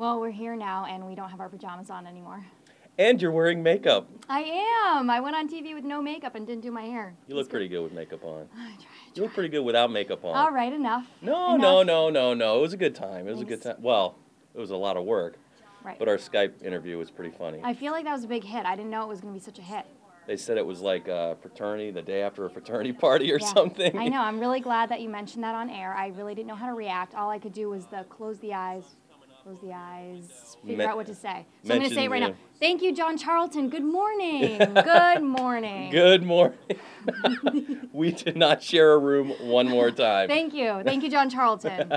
Well, we're here now, and we don't have our pajamas on anymore. And you're wearing makeup. I am. I went on TV with no makeup and didn't do my hair. You look pretty good with makeup on. I tried. You look pretty good without makeup on. All right, enough. No. It was a good time. It was a good time. Well, it was a lot of work. Right. But our Skype interview was pretty funny. I feel like that was a big hit. I didn't know it was going to be such a hit. They said it was like a fraternity, the day after a fraternity party or something. I know. I'm really glad that you mentioned that on air. I really didn't know how to react. All I could do was close the eyes, figure out what to say. So I'm going to say it right now. Thank you, John Charlton. Good morning. Good morning. Good morning. We did not share a room one more time. Thank you. Thank you, John Charlton.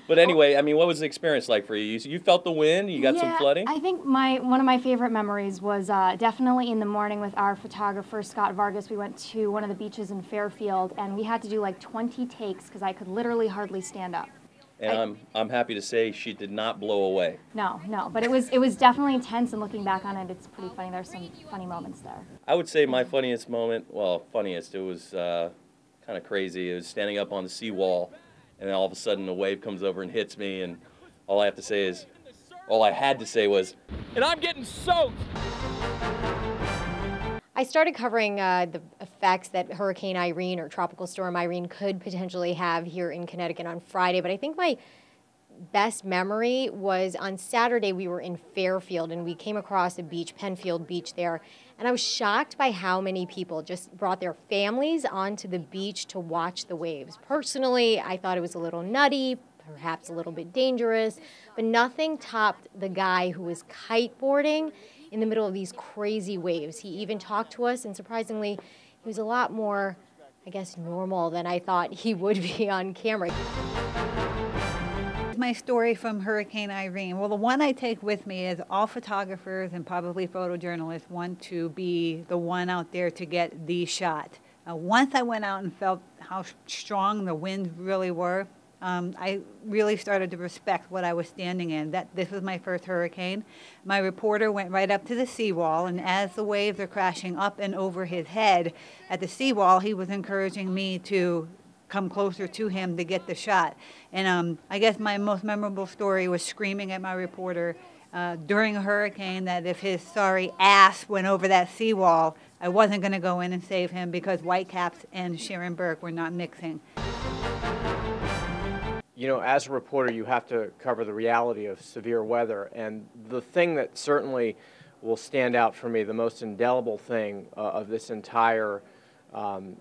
But anyway, I mean, what was the experience like for you? You felt the wind? You got some flooding? I think one of my favorite memories was definitely in the morning with our photographer, Scott Vargas. We went to one of the beaches in Fairfield, and we had to do like 20 takes because I could literally hardly stand up. And I'm happy to say she did not blow away. No, but it was definitely intense, and looking back on it, it's pretty funny. There's some funny moments there. I would say my funniest moment, it was kind of crazy. It was standing up on the seawall, and then all of a sudden a wave comes over and hits me, and all I had to say was, and I'm getting soaked. I started covering the effects that Hurricane Irene or Tropical Storm Irene could potentially have here in Connecticut on Friday, but I think my best memory was on Saturday. We were in Fairfield and we came across a beach, Penfield Beach there, and I was shocked by how many people just brought their families onto the beach to watch the waves. Personally, I thought it was a little nutty, perhaps a little bit dangerous, but nothing topped the guy who was kiteboarding in the middle of these crazy waves. He even talked to us, and surprisingly, he was a lot more, I guess, normal than I thought he would be on camera. My story from Hurricane Irene. Well, the one I take with me is all photographers and probably photojournalists want to be the one out there to get the shot. Once I went out and felt how strong the winds really were, I really started to respect what I was standing in. This was my first hurricane. My reporter went right up to the seawall, and as the waves are crashing up and over his head at the seawall, he was encouraging me to come closer to him to get the shot. And I guess my most memorable story was screaming at my reporter during a hurricane that if his sorry ass went over that seawall, I wasn't going to go in and save him because Whitecaps and Sharon Burke were not mixing. You know, as a reporter, you have to cover the reality of severe weather. And the thing that certainly will stand out for me, the most indelible thing of this entire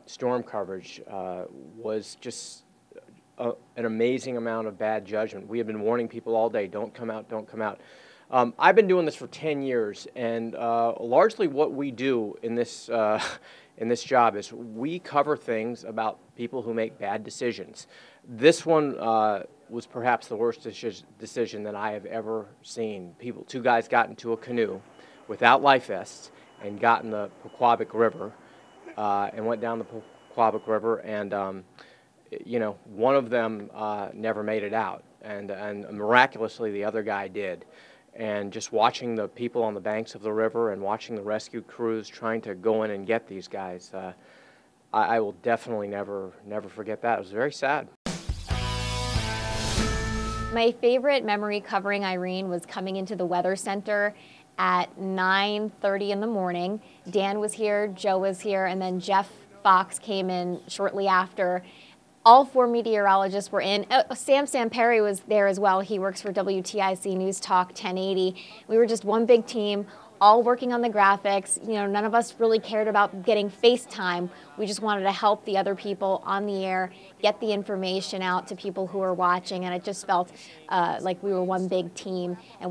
storm coverage was just an amazing amount of bad judgment. We have been warning people all day, don't come out, don't come out. I've been doing this for 10 years, and largely what we do in this job is we cover things about people who make bad decisions. This one was perhaps the worst decision that I have ever seen. Two guys got into a canoe without life vests and got in the Pequabic River and went down the Pequabic River, and you know, one of them never made it out, and miraculously the other guy did. And just watching the people on the banks of the river and watching the rescue crews trying to go in and get these guys, I will definitely never forget that. It was very sad. My favorite memory covering Irene was coming into the weather center at 9:30 in the morning. Dan was here, Joe was here, and then Jeff Fox came in shortly after. All four meteorologists were in. Sam Samperi was there as well. He works for WTIC News Talk 1080. We were just one big team, all working on the graphics. You know, none of us really cared about getting FaceTime. We just wanted to help the other people on the air, get the information out to people who were watching, and it just felt like we were one big team. And